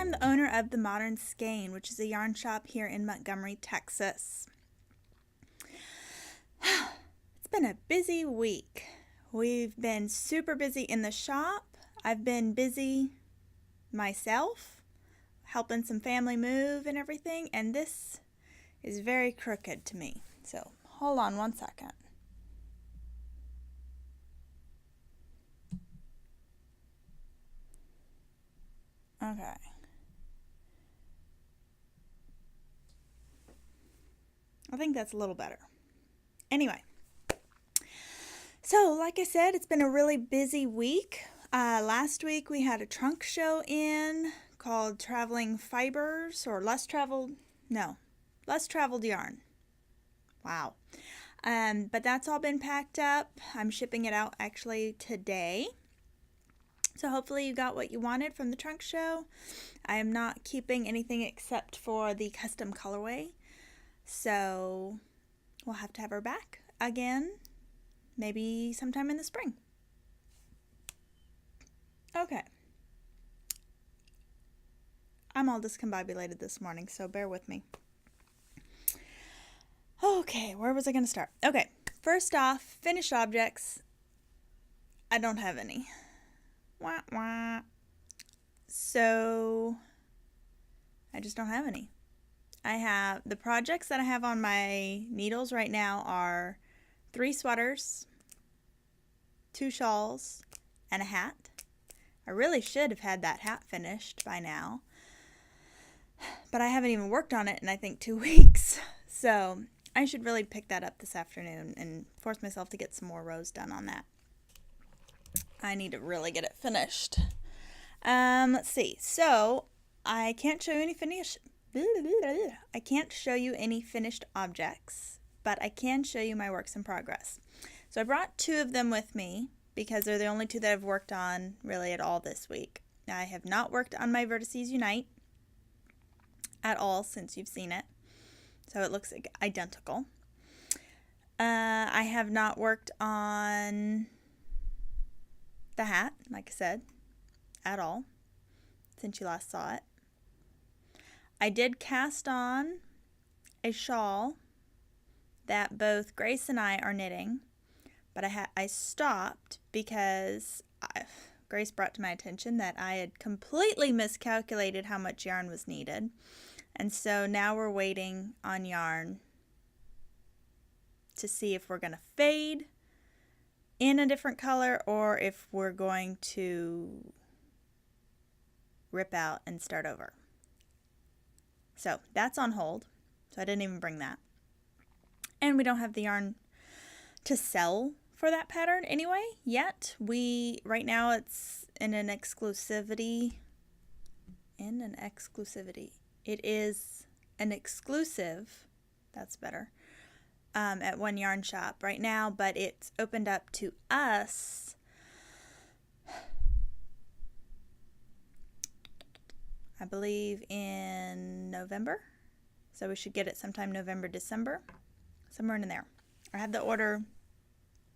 I'm the owner of the Modern Skein, which is a yarn shop here in Montgomery, Texas. It's been a busy week. We've been super busy in the shop. I've been busy myself, helping some family move and everything, and this is very crooked to me. So hold on one second. Okay. I think that's a little better. Anyway, so like I said, it's been a really busy week. Last week we had a trunk show in called Traveling Fibers, or Less Traveled Yarn. Wow. But that's all been packed up. I'm shipping it out actually today. So hopefully you got what you wanted from the trunk show. I am not keeping anything except for the custom colorway. So we'll have to have her back again, maybe sometime in the spring. Okay. I'm all discombobulated this morning, so bear with me. Okay, where was I going to start? Okay, first off, finished objects. I don't have any. Wah, wah. So I just don't have any. I have the projects that I have on my needles right now are 3 sweaters, 2 shawls, and a hat. I really should have had that hat finished by now, but I haven't even worked on it in I think 2 weeks. So I should really pick that up this afternoon and force myself to get some more rows done on that. I need to really get it finished. Let's see. So I can't show you any finished objects, but I can show you my works in progress. So I brought 2 of them with me because they're the only 2 that I've worked on really at all this week. I have not worked on my Vertices Unite at all since you've seen it. So it looks identical. I have not worked on the hat, like I said, at all since you last saw it. I did cast on a shawl that both Grace and I are knitting, but I stopped because Grace brought to my attention that I had completely miscalculated how much yarn was needed. And so now we're waiting on yarn to see if we're going to fade in a different color or if we're going to rip out and start over. So that's on hold. So I didn't even bring that. And we don't have the yarn to sell for that pattern anyway yet. Right now it's in an exclusivity. It is an exclusive, that's better, at one yarn shop right now, but it's opened up to us I believe in November. So we should get it sometime November, December, somewhere in there. I have the order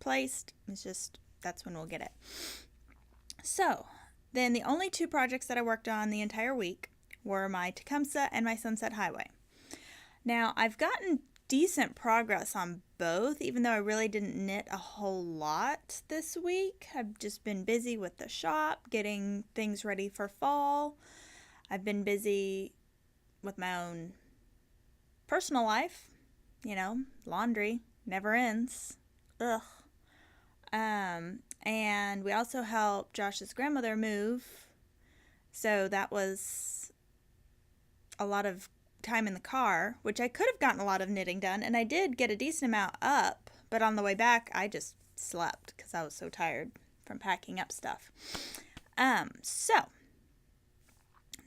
placed. It's just, that's when we'll get it. So then the only 2 projects that I worked on the entire week were my Tecumseh and my Sunset Highway. Now I've gotten decent progress on both, even though I really didn't knit a whole lot this week. I've just been busy with the shop, getting things ready for fall. I've been busy with my own personal life. Laundry never ends. Ugh. And we also helped Josh's grandmother move. So that was a lot of time in the car, which I could have gotten a lot of knitting done. And I did get a decent amount up, but on the way back, I just slept because I was so tired from packing up stuff. So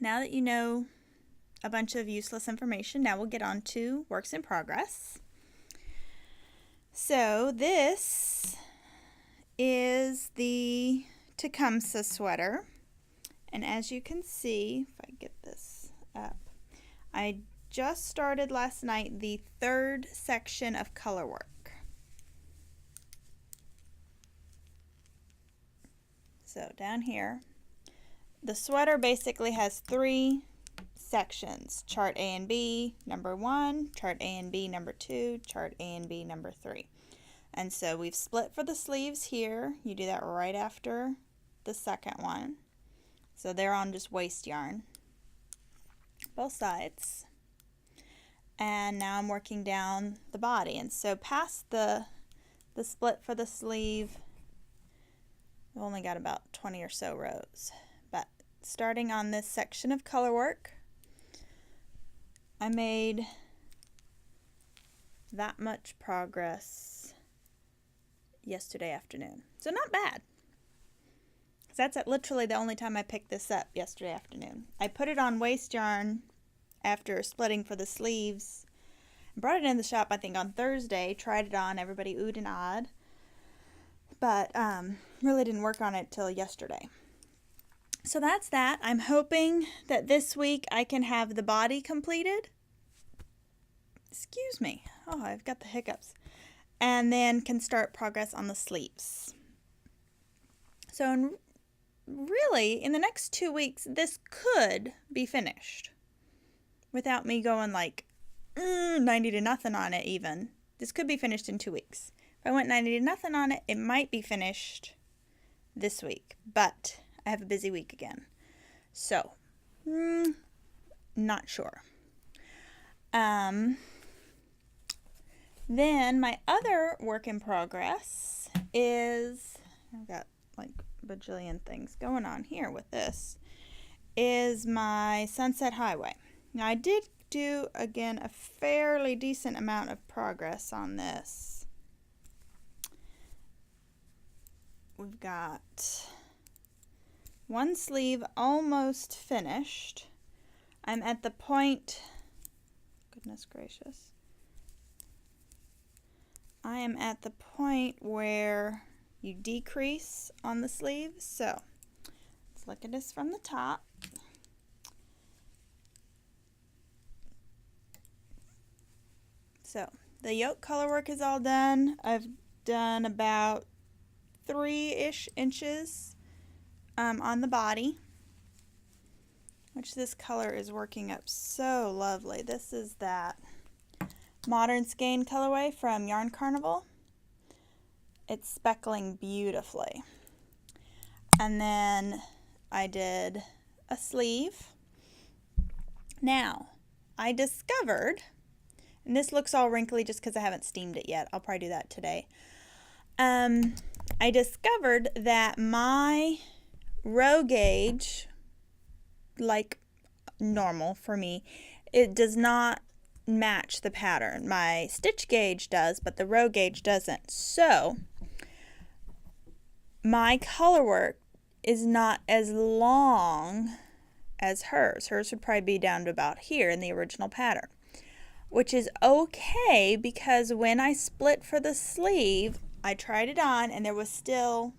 now that you know a bunch of useless information, now we'll get on to works in progress. So this is the Tecumseh sweater. And as you can see, if I get this up, I just started last night the 3rd section of color work. So down here, the sweater basically has 3 sections. Chart A and B, number 1, chart A and B, number 2, chart A and B, number 3. And so we've split for the sleeves here. You do that right after the second one. So they're on just waste yarn, both sides. And now I'm working down the body. And so past the split for the sleeve, I've only got about 20 or so rows. But starting on this section of color work, I made that much progress yesterday afternoon. So not bad. That's literally the only time I picked this up, yesterday afternoon. I put it on waste yarn after splitting for the sleeves. Brought it in the shop, I think, on Thursday. Tried it on. Everybody oohed and ahed. But really didn't work on it till yesterday. So that's that. I'm hoping that this week I can have the body completed. Excuse me. Oh, I've got the hiccups. And then can start progress on the sleeves. So really, in the next 2 weeks, this could be finished without me going like 90 to nothing on it even. This could be finished in 2 weeks. If I went 90 to nothing on it, it might be finished this week, but I have a busy week again. So, not sure. Then my other work in progress is, I've got like bajillion things going on here with this, is my Sunset Highway. Now I did do, again, a fairly decent amount of progress on this. We've got one sleeve almost finished. I'm at the point, goodness gracious, I am at the point where you decrease on the sleeve. So let's look at this from the top. So the yoke color work is all done. I've done about 3-ish inches on the body, which this color is working up so lovely. This is that Modern Skein colorway from Yarn Carnival. It's speckling beautifully. And then I did a sleeve. Now, I discovered, and this looks all wrinkly just because I haven't steamed it yet. I'll probably do that today. I discovered that my row gauge, like normal for me, it does not match the pattern. My stitch gauge does, but the row gauge doesn't. So my color work is not as long as hers. Hers would probably be down to about here in the original pattern, which is okay because when I split for the sleeve, I tried it on and there was still,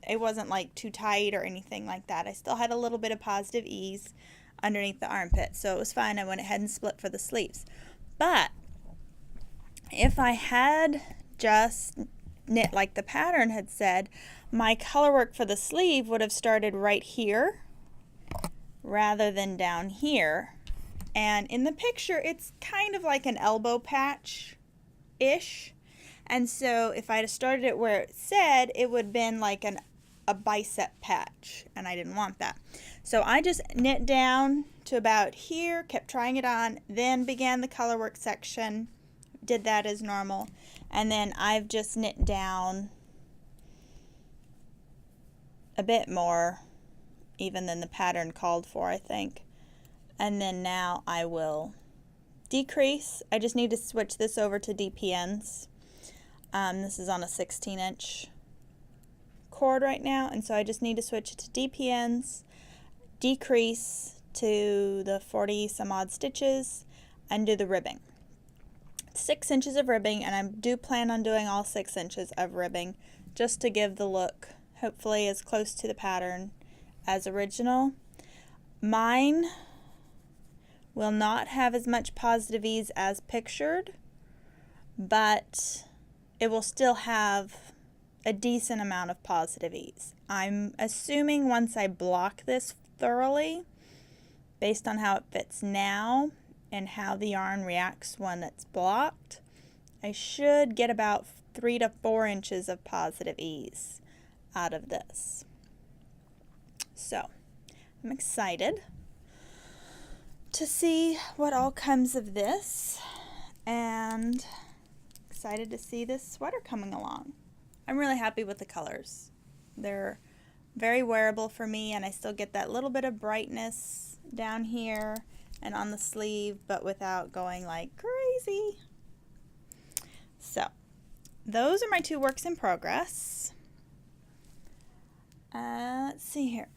it wasn't like too tight or anything like that. I still had a little bit of positive ease underneath the armpit, so it was fine. I went ahead and split for the sleeves. But if I had just knit like the pattern had said, my color work for the sleeve would have started right here rather than down here. And in the picture, it's kind of like an elbow patch-ish. And so if I had started it where it said, it would have been like a bicep patch, and I didn't want that. So I just knit down to about here, kept trying it on, then began the color work section, did that as normal, and then I've just knit down a bit more even than the pattern called for, I think. And then now I will decrease. I just need to switch this over to DPNs. This is on a 16-inch cord right now, and so I just need to switch it to DPNs, decrease to the 40 some odd stitches, and do the ribbing. 6 inches of ribbing, and I do plan on doing all 6 inches of ribbing just to give the look hopefully as close to the pattern as original. Mine will not have as much positive ease as pictured, but it will still have a decent amount of positive ease. I'm assuming once I block this thoroughly based on how it fits now and how the yarn reacts when it's blocked, I should get about 3 to 4 inches of positive ease out of this. So I'm excited to see what all comes of this, and excited to see this sweater coming along. I'm really happy with the colors. They're very wearable for me, and I still get that little bit of brightness down here and on the sleeve, but without going like crazy. So those are my 2 works in progress. Let's see here.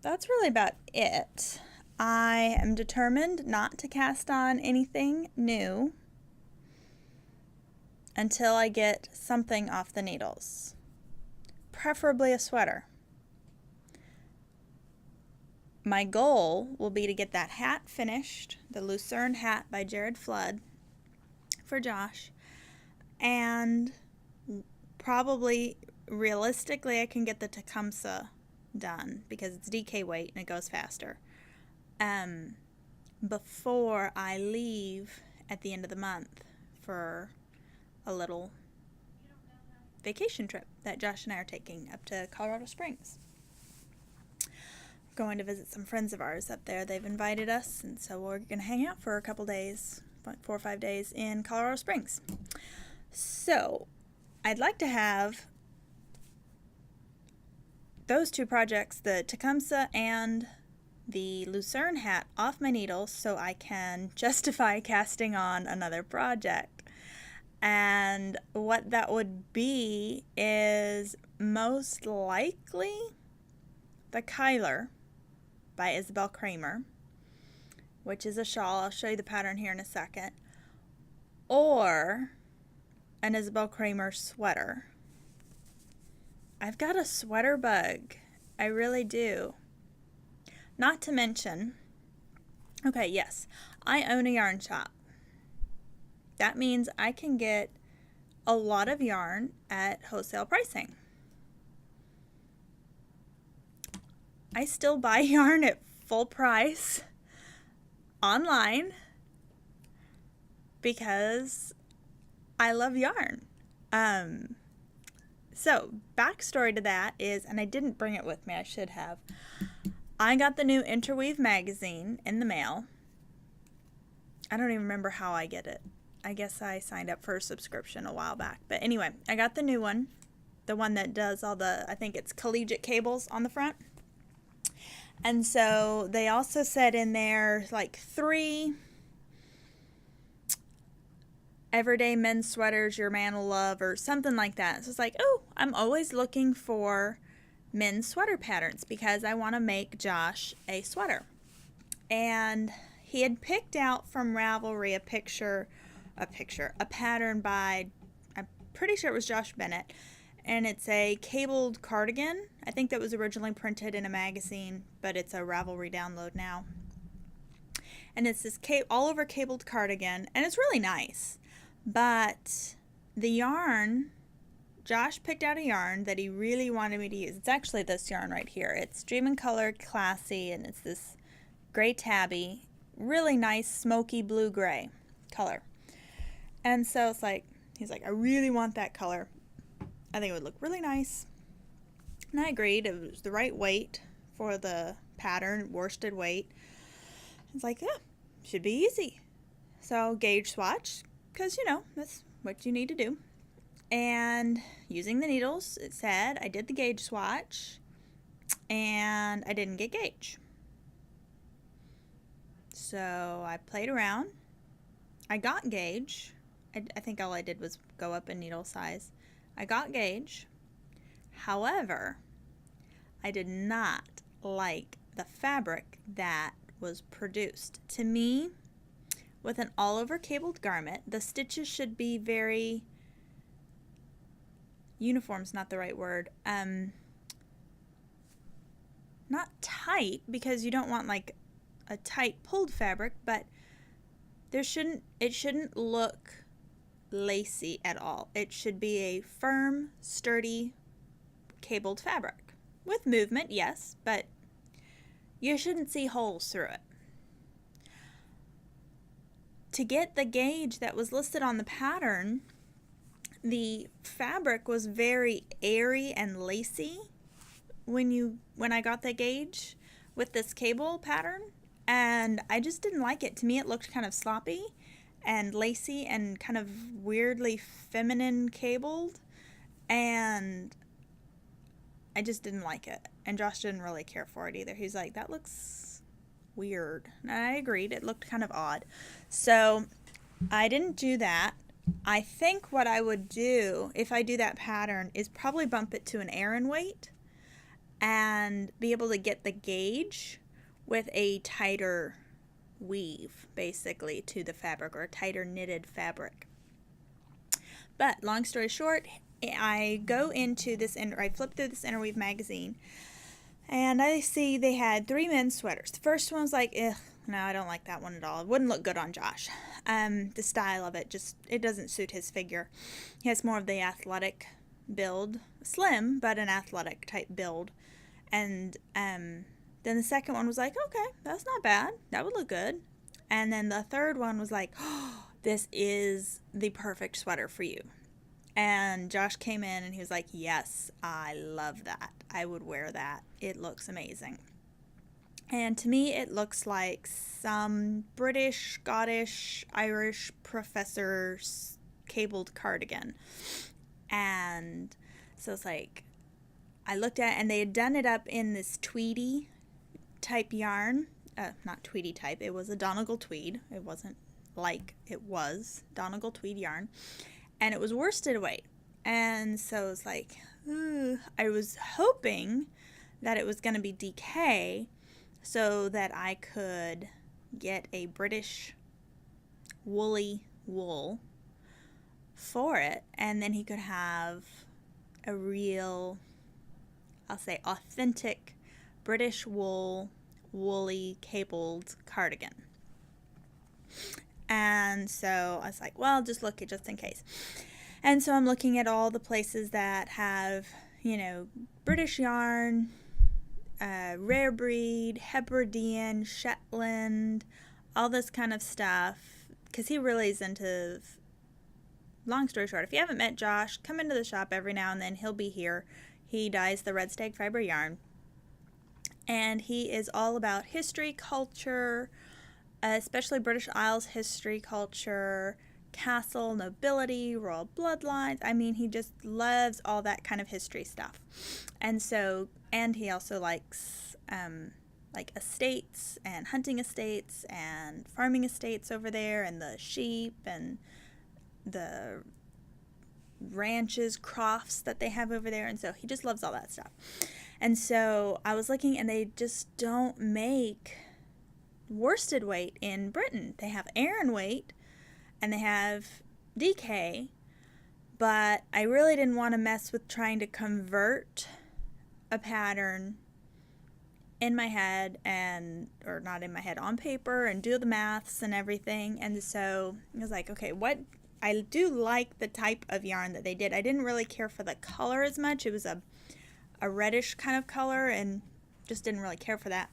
That's really about it. I am determined not to cast on anything new until I get something off the needles, preferably a sweater. My goal will be to get that hat finished, the Lucerne hat by Jared Flood for Josh, and probably, realistically, I can get the Tecumseh done because it's DK weight and it goes faster. Before I leave at the end of the month for a little vacation trip that Josh and I are taking up to Colorado Springs. Going to visit some friends of ours up there. They've invited us, and so we're going to hang out for a couple days, like 4 or 5 days in Colorado Springs. So I'd like to have those 2 projects, the Tecumseh and the Lucerne hat, off my needles so I can justify casting on another project. And what that would be is most likely the Kyler by Isabel Kramer, which is a shawl. I'll show you the pattern here in a second. Or an Isabel Kramer sweater. I've got a sweater bug. I really do. Not to mention, okay, yes, I own a yarn shop. That means I can get a lot of yarn at wholesale pricing. I still buy yarn at full price online because I love yarn. So, backstory to that is, and I didn't bring it with me, I should have. I got the new Interweave magazine in the mail. I don't even remember how I get it. I guess I signed up for a subscription a while back. But anyway, I got the new one. The one that does all the, I think it's collegiate cables on the front. And so they also said in there like 3 everyday men's sweaters your man will love or something like that. So it's like, oh, I'm always looking for men's sweater patterns because I want to make Josh a sweater. And he had picked out from Ravelry a pattern by, I'm pretty sure it was Josh Bennett, and it's a cabled cardigan. I think that was originally printed in a magazine, but it's a Ravelry download now. And it's this all over cabled cardigan, and it's really nice. But the yarn, Josh picked out a yarn that he really wanted me to use. It's actually this yarn right here. It's Dream and Colored, classy, and it's this gray tabby, really nice smoky blue-gray color. And so it's like, he's like, I really want that color. I think it would look really nice. And I agreed. It was the right weight for the pattern, worsted weight. It's like, yeah, should be easy. So gauge swatch, because, you know, that's what you need to do. And using the needles, it said I did the gauge swatch, and I didn't get gauge. So I played around. I got gauge. I think all I did was go up in needle size. I got gauge. However, I did not like the fabric that was produced. To me, with an all-over cabled garment, the stitches should be very, uniform's not the right word, not tight, because you don't want like a tight pulled fabric, but it shouldn't look lacy at all. It should be a firm, sturdy, cabled fabric. With movement, yes, but you shouldn't see holes through it. to get the gauge that was listed on the pattern, the fabric was very airy and lacy when I got the gauge with this cable pattern, and I just didn't like it. To me, it looked kind of sloppy and lacy and kind of weirdly feminine cabled, and I just didn't like it. And Josh didn't really care for it either. He's like, that looks weird. And I agreed. It looked kind of odd. So I didn't do that. I think what I would do if I do that pattern is probably bump it to an Aran weight and be able to get the gauge with a tighter weave, basically, to the fabric, or a tighter knitted fabric. But long story short, I go into this, I flip through this Interweave magazine, and I see they had 3 men's sweaters. The first one was like, no, I don't like that one at all. It wouldn't look good on Josh. The style of it, it doesn't suit his figure. He has more of the athletic build, slim, but an athletic type build. And then the second one was like, okay, that's not bad. That would look good. And then the third one was like, oh, this is the perfect sweater for you. And Josh came in and he was like, yes, I love that. I would wear that. It looks amazing. And to me, it looks like some British, Scottish, Irish professor's cabled cardigan. And so it's like, I looked at it, and they had done it up in this tweedy type yarn. Not tweedy type, it was a Donegal tweed. It wasn't like it was Donegal tweed yarn. And it was worsted weight. And so it's like, I was hoping that it was going to be DK so that I could get a British woolly wool for it. And then he could have a real, I'll say, authentic British woolly cabled cardigan. And so I was like, well, just look it just in case. And so I'm looking at all the places that have, British yarn, rare breed, Hebridean, Shetland, all this kind of stuff, because he really is into, long story short, if you haven't met Josh, come into the shop every now and then. He'll be here. He dyes the red stag fiber yarn, and he is all about history, culture, especially British Isles history, culture, castle, nobility, royal bloodlines. I mean, he just loves all that kind of history stuff. And so, and he also likes like estates and hunting estates and farming estates over there, and the sheep and the ranches, crofts that they have over there. And so he just loves all that stuff. And so I was looking, and they just don't make worsted weight in Britain. They have Aran weight and they have DK, but I really didn't want to mess with trying to convert a pattern in my head, or not in my head, on paper, and do the maths and everything. And so I was like, okay, I do like the type of yarn that they did. I didn't really care for the color as much. It was a reddish kind of color, and just didn't really care for that.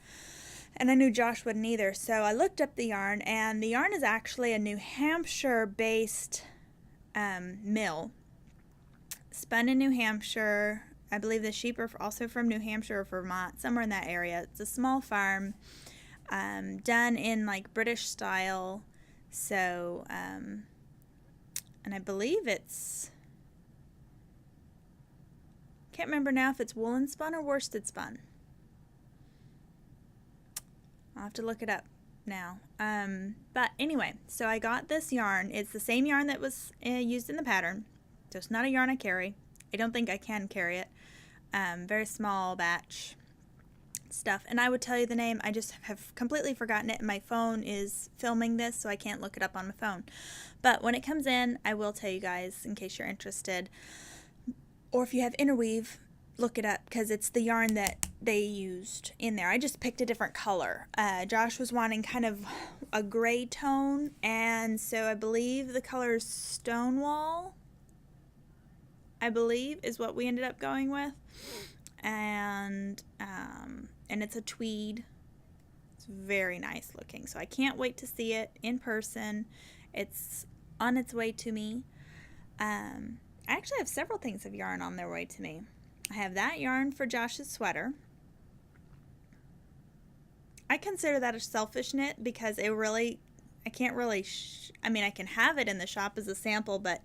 And I knew Josh wouldn't either. So I looked up the yarn, and the yarn is actually a New Hampshire-based mill. Spun in New Hampshire. I believe the sheep are also from New Hampshire or Vermont, somewhere in that area. It's a small farm, done in like British style. So, and I believe can't remember now if it's woolen spun or worsted spun. I'll have to look it up now. But anyway, so I got this yarn. It's the same yarn that was used in the pattern. So it's not a yarn I carry. I don't think I can carry it. Very small batch stuff. And I would tell you the name. I just have completely forgotten it. And my phone is filming this, so I can't look it up on my phone. But when it comes in, I will tell you guys in case you're interested. Or if you have Interweave, look it up, because it's the yarn that they used in there. I just picked a different color. Josh was wanting kind of a gray tone, and so I believe the color is Stonewall, I believe, is what we ended up going with. And it's a tweed It's very nice looking. So I can't wait to see it in person. It's on its way to me. I actually have several things of yarn on their way to me. I have that yarn for Josh's sweater. I consider that a selfish knit because I can't really, I can have it in the shop as a sample, but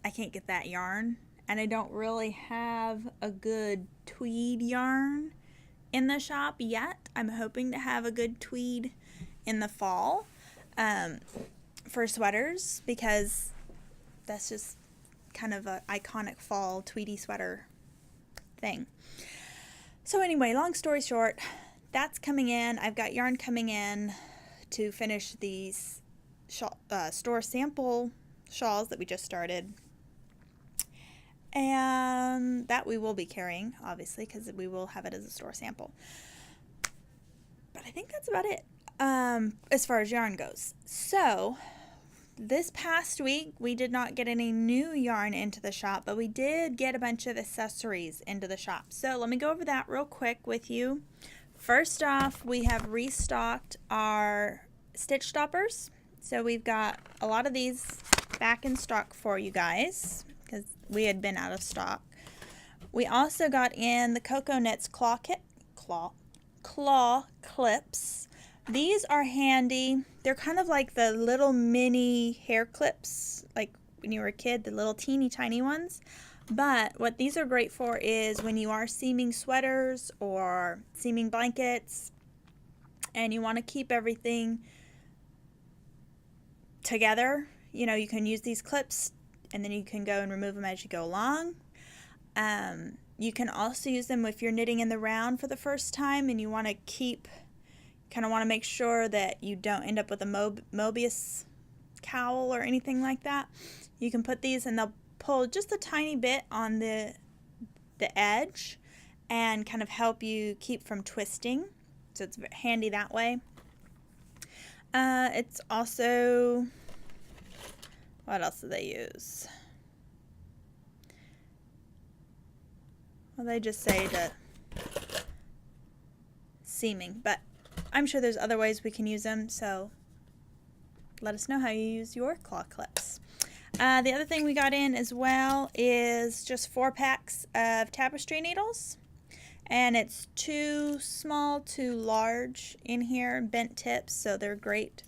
I can't get that yarn. And I don't really have a good tweed yarn in the shop yet. I'm hoping to have a good tweed in the fall for sweaters, because that's just kind of an iconic fall tweedy sweater thing. So anyway, long story short, that's coming in. I've got yarn coming in to finish these store sample shawls that we just started. And that we will be carrying, obviously, because we will have it as a store sample. But I think that's about it as far as yarn goes. So this past week, we did not get any new yarn into the shop, but we did get a bunch of accessories into the shop. So let me go over that real quick with you. First off, we have restocked our stitch stoppers. So we've got a lot of these back in stock for you guys, because we had been out of stock. We also got in the Cocoa Knits claw clips. These are handy. They're kind of like the little mini hair clips, like when you were a kid, the little teeny tiny ones. But what these are great for is when you are seaming sweaters or seaming blankets and you want to keep everything together. You know, you can use these clips and then you can go and remove them as you go along. You can also use them if you're knitting in the round for the first time and you want to kind of want to make sure that you don't end up with a Mobius cowl or anything like that. You can put these and they'll pull just a tiny bit on the edge and kind of help you keep from twisting. So it's handy that way. It's also, what else do they use? Well, they just say to seaming, but I'm sure there's other ways we can use them, so let us know how you use your claw clips. The other thing we got in as well is just 4 packs of tapestry needles, and it's 2 small, 2 large in here, bent tips, so they're great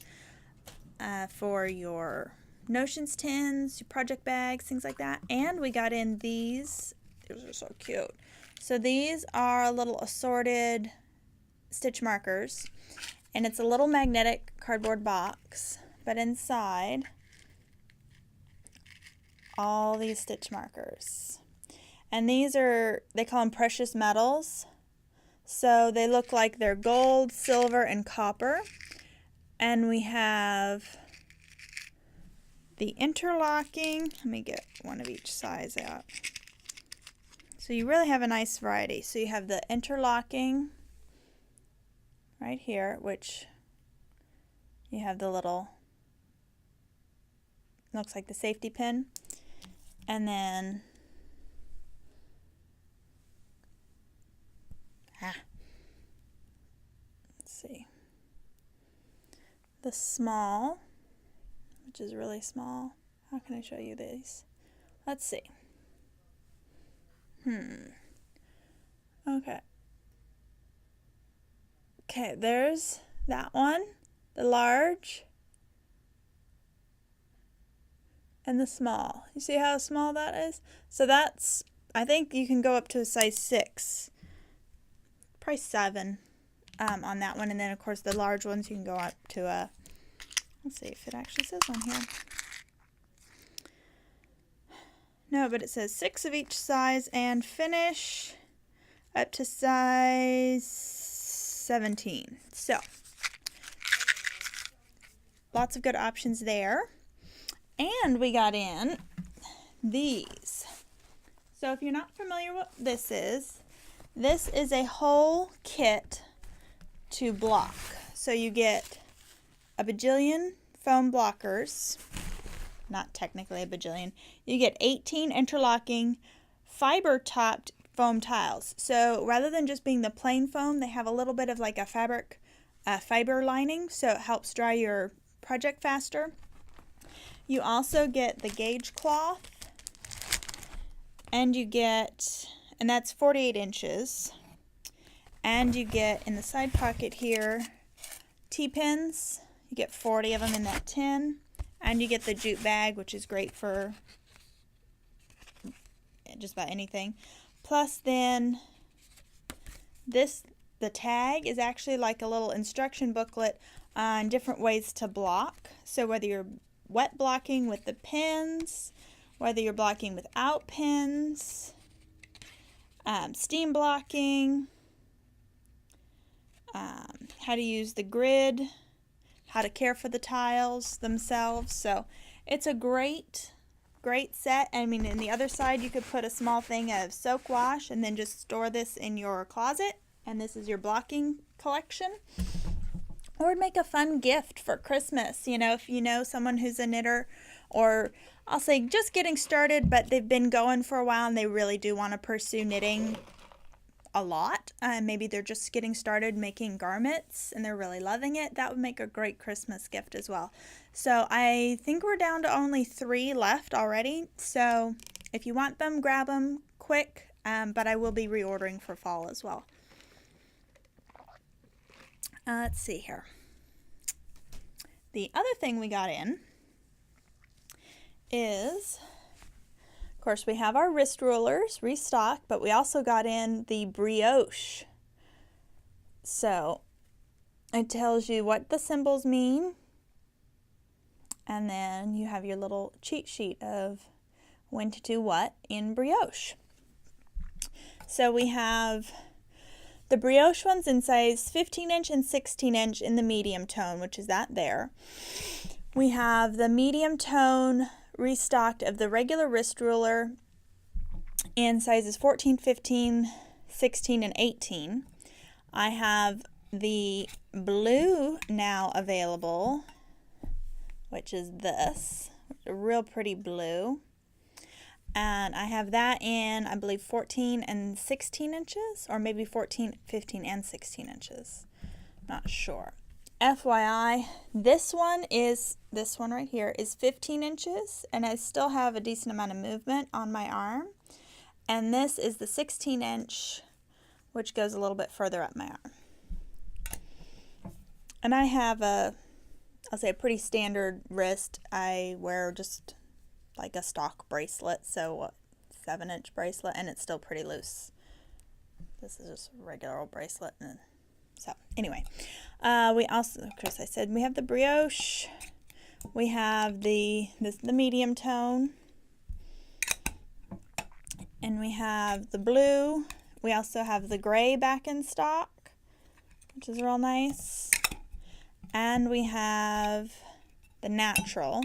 for your notions tins, your project bags, things like that. And we got in these. These are so cute. So these are little assorted stitch markers, and it's a little magnetic cardboard box, but inside all these stitch markers. And these are, they call them precious metals. So they look like they're gold, silver, and copper. And we have the interlocking. Let me get one of each size out. So you really have a nice variety. So you have the interlocking right here, which you have the little, looks like the safety pin. And then, let's see, the small, which is really small. How can I show you these? Let's see. Okay. Okay, there's that one, the large, and the small. You see how small that is? So that's, I think you can go up to a size 6, probably 7 on that one. And then, of course, the large ones you can go up to a, let's see if it actually says on here. No, but it says 6 of each size and finish up to size 17. So, lots of good options there. And we got in these. So if you're not familiar with what this is a whole kit to block. So you get a bajillion foam blockers. Not technically a bajillion. You get 18 interlocking fiber topped foam tiles. So rather than just being the plain foam, they have a little bit of like a fiber lining, so it helps dry your project faster. You also get the gauge cloth, and you get, and that's 48 inches, and you get in the side pocket here T-pins. You get 40 of them in that tin, and you get the jute bag, which is great for just about anything. Plus then the tag is actually like a little instruction booklet on different ways to block. So whether you're wet blocking with the pins, whether you're blocking without pins, steam blocking, how to use the grid, how to care for the tiles themselves. So it's a great set. I mean, in the other side you could put a small thing of soak wash and then just store this in your closet, and this is your blocking collection. Or make a fun gift for Christmas, you know, if you know someone who's a knitter, or I'll say just getting started, but they've been going for a while and they really do want to pursue knitting a lot. Maybe they're just getting started making garments and they're really loving it. That would make a great Christmas gift as well. So I think we're down to only 3 left already. So if you want them, grab them quick. But I will be reordering for fall as well. Let's see here. The other thing we got in is, of course, we have our wrist rulers, Restock, but we also got in the brioche. So it tells you what the symbols mean, and then you have your little cheat sheet of when to do what in brioche. So we have the brioche ones in size 15 inch and 16 inch in the medium tone, which is that there. We have the medium tone restocked of the regular wrist ruler in sizes 14, 15, 16, and 18. I have the blue now available, which is this, a real pretty blue. And I have that in, I believe, 14 and 16 inches, or maybe 14, 15, and 16 inches. Not sure. FYI, this one right here is 15 inches, and I still have a decent amount of movement on my arm. And this is the 16 inch, which goes a little bit further up my arm. And I have I'll say a pretty standard wrist. I wear just like a stock bracelet, so 7-inch bracelet, and it's still pretty loose. This is just a regular old bracelet. And so anyway, we also, of course, I said we have the brioche, we have the medium tone, and we have the blue. We also have the gray back in stock, which is real nice, and we have the natural,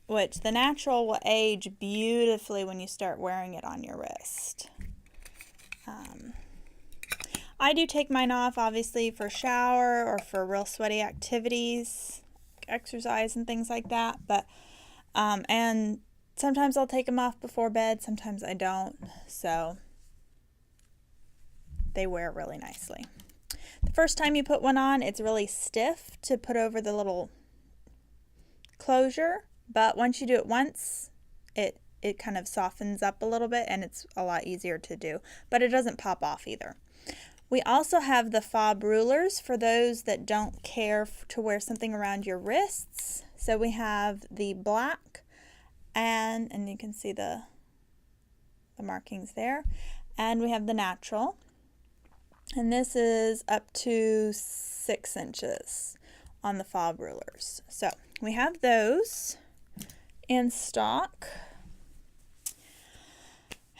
which the natural will age beautifully when you start wearing it on your wrist. I do take mine off, obviously, for shower or for real sweaty activities, exercise and things like that. But and sometimes I'll take them off before bed, sometimes I don't. So they wear really nicely. The first time you put one on, it's really stiff to put over the little closure. But once you do it once, it kind of softens up a little bit, and it's a lot easier to do. But it doesn't pop off either. We also have the fob rulers for those that don't care to wear something around your wrists. So we have the black, and you can see the markings there. And we have the natural. And this is up to 6 inches on the fob rulers. So we have those in stock,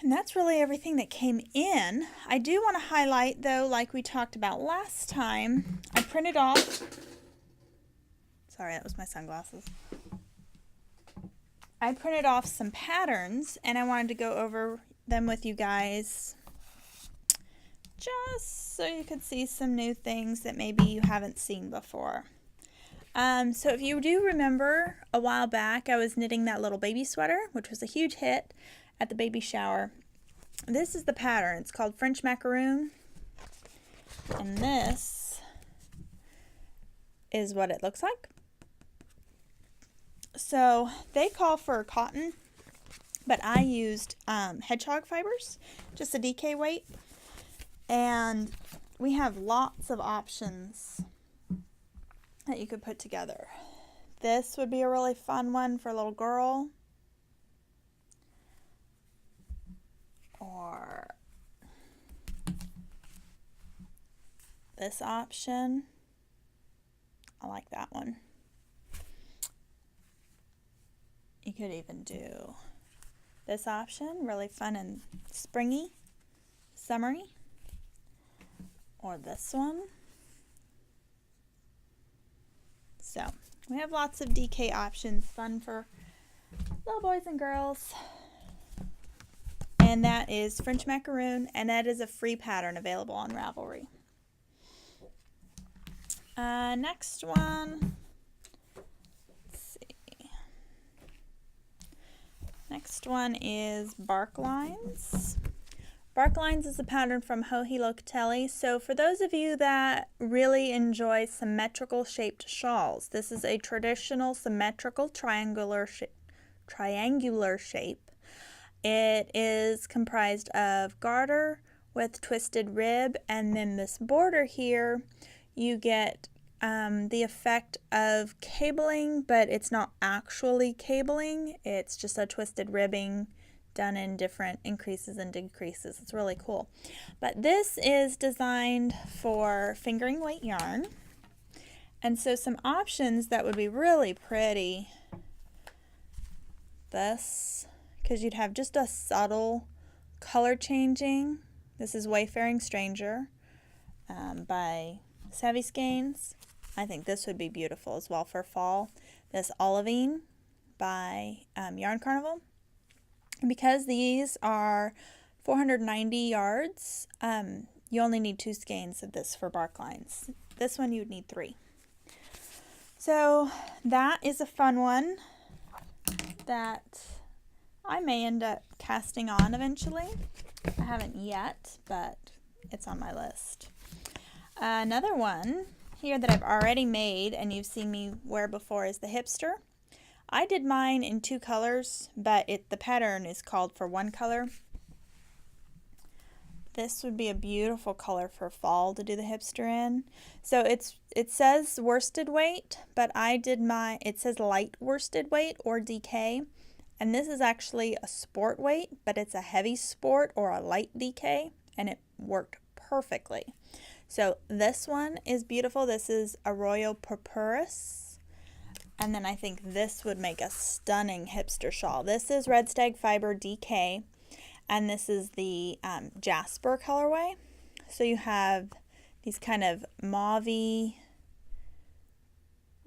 and that's really everything that came in. I do want to highlight, though, like we talked about last time, I printed off, sorry, that was my sunglasses. I printed off some patterns, and I wanted to go over them with you guys just so you could see some new things that maybe you haven't seen before. So if you do remember, a while back I was knitting that little baby sweater, which was a huge hit at the baby shower. this is the pattern. It's called French Macaroon. And this is what it looks like. So they call for cotton, but I used hedgehog fibers, just a DK weight. And we have lots of options that you could put together. This would be a really fun one for a little girl. Or this option. I like that one. You could even do this option, really fun and springy, summery. Or this one. So we have lots of DK options, fun for little boys and girls. And that is French Macaroon, and that is a free pattern available on Ravelry. Next one. Let's see. Next one is Bark Lines. Bark Lines is a pattern from Joji Locatelli. So for those of you that really enjoy symmetrical shaped shawls, this is a traditional symmetrical triangular shape. It is comprised of garter with twisted rib, and then this border here, you get the effect of cabling, but it's not actually cabling. It's just a twisted ribbing done in different increases and decreases. It's really cool. But this is designed for fingering weight yarn. And so some options that would be really pretty. This, because you'd have just a subtle color changing. This is Wayfaring Stranger by Savvy Skeins. I think this would be beautiful as well for fall. This Olivine by Yarn Carnival. Because these are 490 yards, you only need 2 skeins of this for Bark Lines. This one you would need 3. So that is a fun one that I may end up casting on eventually. I haven't yet, but it's on my list. Another one here that I've already made and you've seen me wear before is the Hipster. I did mine in 2 colors, but the pattern is called for 1 color. This would be a beautiful color for fall to do the Hipster in. So it says worsted weight, but I did it says light worsted weight or DK. And this is actually a sport weight, but it's a heavy sport or a light DK, and it worked perfectly. So this one is beautiful. This is Arroyo Purpurus. And then I think this would make a stunning hipster shawl. This is Red Stag Fiber DK, and this is the Jasper colorway. So you have these kind of mauve-y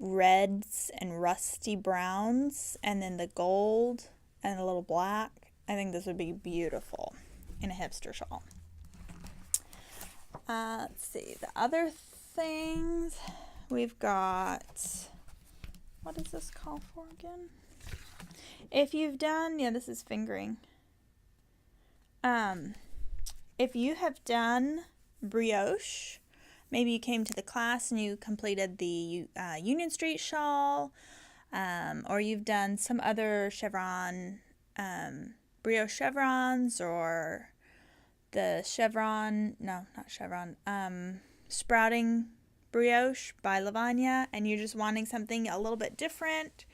reds and rusty browns, and then the gold and a little black. I think this would be beautiful in a hipster shawl. Let's see, the other things we've got, what does this call for again? If you've done, yeah, this is fingering. If you have done brioche, maybe you came to the class and you completed the Union Street shawl, or you've done some other chevron, brioche chevrons, or the chevron, no, not chevron, sprouting brioche by Lavanya, and you're just wanting something a little bit different.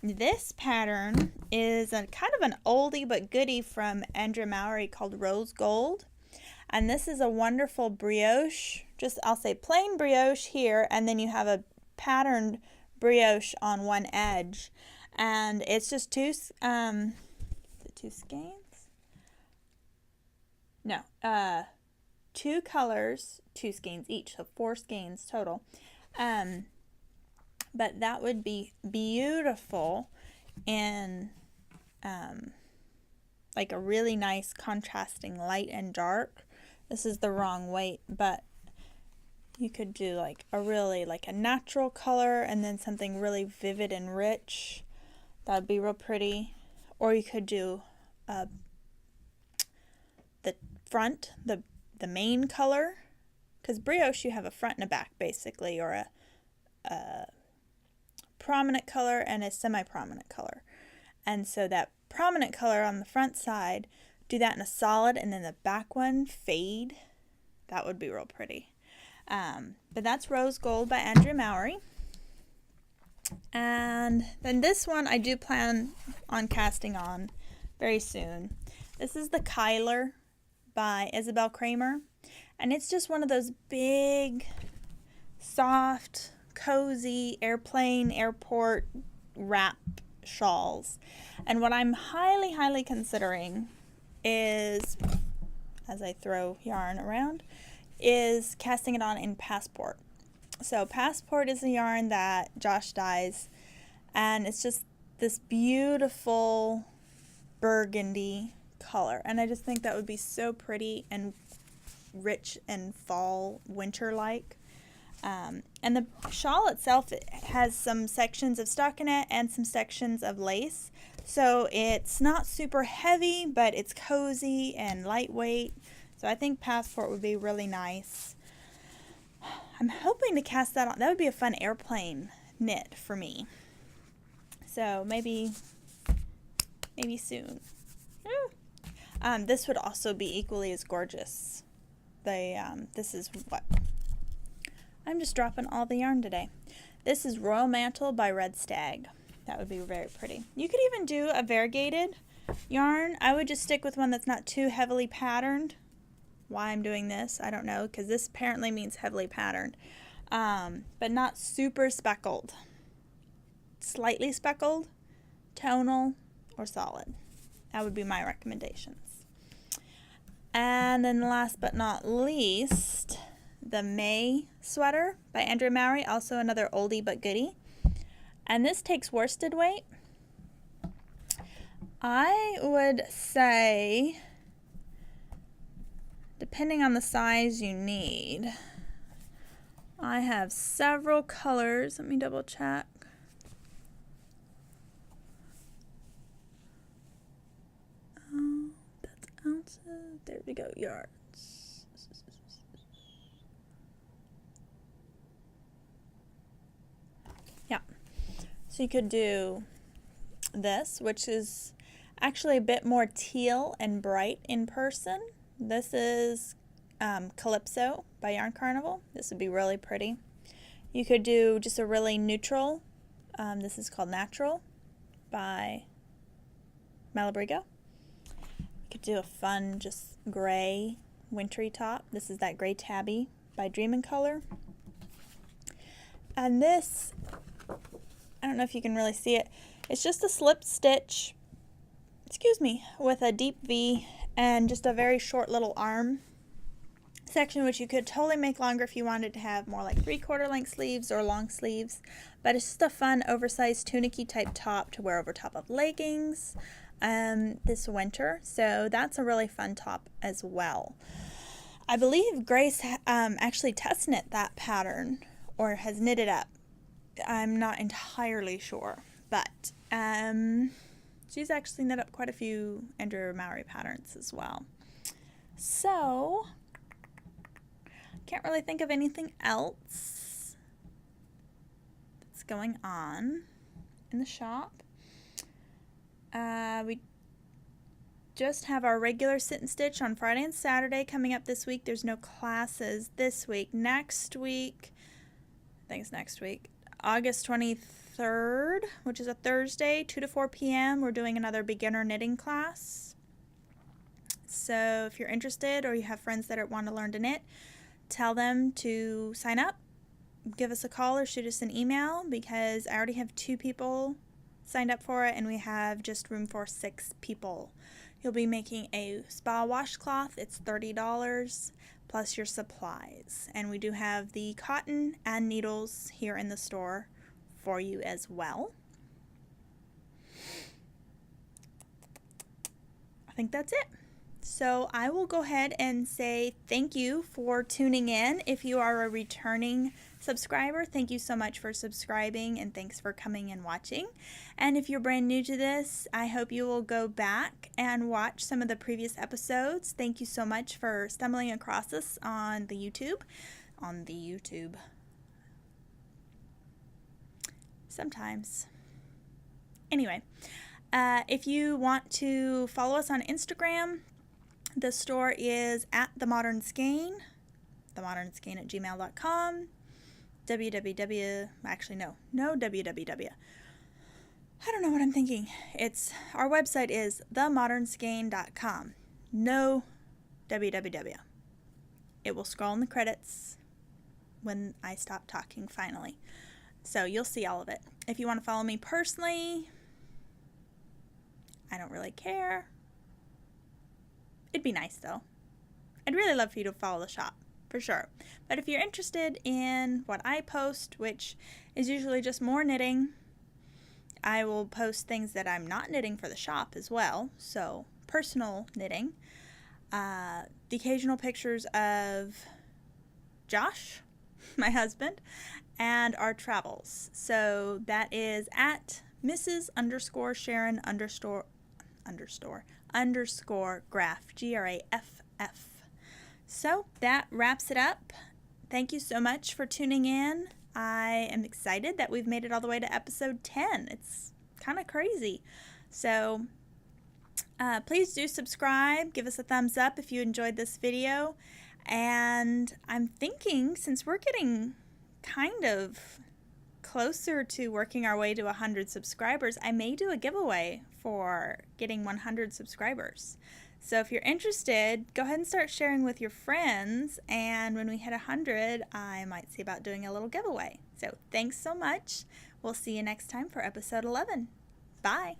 This pattern is a kind of an oldie but goodie from Andrea Mowry called Rose Gold. And this is a wonderful brioche, just I'll say plain brioche here, and then you have a patterned brioche on one edge. And it's just 2, is it 2 skeins? No, 2 colors, 2 skeins each, so 4 skeins total. But that would be beautiful in like a really nice contrasting light and dark. This is the wrong weight, but you could do like a really like a natural color and then something really vivid and rich. That would be real pretty. Or you could do front, the main color, because brioche you have a front and a back basically, or a prominent color and a semi-prominent color. And so that prominent color on the front side, do that in a solid, and then the back one fade. That would be real pretty. But that's Rose Gold by Andrea Mowry. And then this one I do plan on casting on very soon. This is the Kyler by Isabel Kramer. And it's just one of those big, soft, cozy airplane, airport wrap shawls. And what I'm highly, highly considering is, as I throw yarn around, is casting it on in Passport. So Passport is a yarn that Josh dyes, and it's just this beautiful burgundy color. And I just think that would be so pretty and rich and fall winter-like. And the shawl itself, it has some sections of stockinette and some sections of lace. So it's not super heavy, but it's cozy and lightweight. So I think Passport would be really nice. I'm hoping to cast that on. That would be a fun airplane knit for me. So maybe soon. This would also be equally as gorgeous. This is what? I'm just dropping all the yarn today. This is Royal Mantle by Red Stag. That would be very pretty. You could even do a variegated yarn. I would just stick with one that's not too heavily patterned. Why I'm doing this, I don't know, because this apparently means heavily patterned. But not super speckled. Slightly speckled, tonal, or solid. That would be my recommendations. And then last but not least, the May sweater by Andrea Mowry, also another oldie but goodie. And this takes worsted weight. I would say, depending on the size you need, I have several colors. Let me double check. That's ounces. There we go, yards. Yeah. So you could do this, which is actually a bit more teal and bright in person. This is Calypso by Yarn Carnival. This would be really pretty. You could do just a really neutral. This is called Natural by Malabrigo. You could do a fun, just gray, wintry top. This is that Gray Tabby by Dream in Color. And this, I don't know if you can really see it. It's just a slip stitch, with a deep V and just a very short little arm section, which you could totally make longer if you wanted to have more like 3/4 length sleeves or long sleeves. But it's just a fun oversized tunicky type top to wear over top of leggings this winter. So that's a really fun top as well. I believe Grace actually test knit that pattern or has knit it up. I'm not entirely sure, but she's actually knit up quite a few Andrea Mowry patterns as well. So can't really think of anything else that's going on in the shop. We just have our regular sit and stitch on Friday and Saturday coming up this week. There's no classes this week. Next week, I think it's next week, August 23rd, which is a Thursday, 2 to 4 p.m., we're doing another beginner knitting class. So if you're interested or you have friends that want to learn to knit, tell them to sign up, give us a call or shoot us an email, because I already have 2 people signed up for it and we have just room for 6 people. You'll be making a spa washcloth. It's $30 plus your supplies. And we do have the cotton and needles here in the store for you as well. I think that's it. So I will go ahead and say thank you for tuning in. If you are a returning subscriber, thank you so much for subscribing and thanks for coming and watching. And if you're brand new to this, I hope you will go back and watch some of the previous episodes. Thank you so much for stumbling across us on the YouTube. Sometimes. Anyway, if you want to follow us on Instagram, the store is at themodernskein, themodernskein@gmail.com. No www. I don't know what I'm thinking. Our website is themodernskein.com. No www. It will scroll in the credits when I stop talking finally. So you'll see all of it. If you want to follow me personally, I don't really care. It'd be nice though. I'd really love for you to follow the shop, for sure. But if you're interested in what I post, which is usually just more knitting, I will post things that I'm not knitting for the shop as well. So personal knitting. The occasional pictures of Josh, my husband, and our travels. So that is at Mrs.Sharon_Graf, Graff. So that wraps it up. Thank you so much for tuning in. I am excited that we've made it all the way to episode 10. It's kind of crazy. So please do subscribe. Give us a thumbs up if you enjoyed this video. And I'm thinking, since we're getting kind of closer to working our way to 100 subscribers, I may do a giveaway for getting 100 subscribers. So if you're interested, go ahead and start sharing with your friends, and when we hit 100, I might see about doing a little giveaway. So thanks so much. We'll see you next time for episode 11. Bye.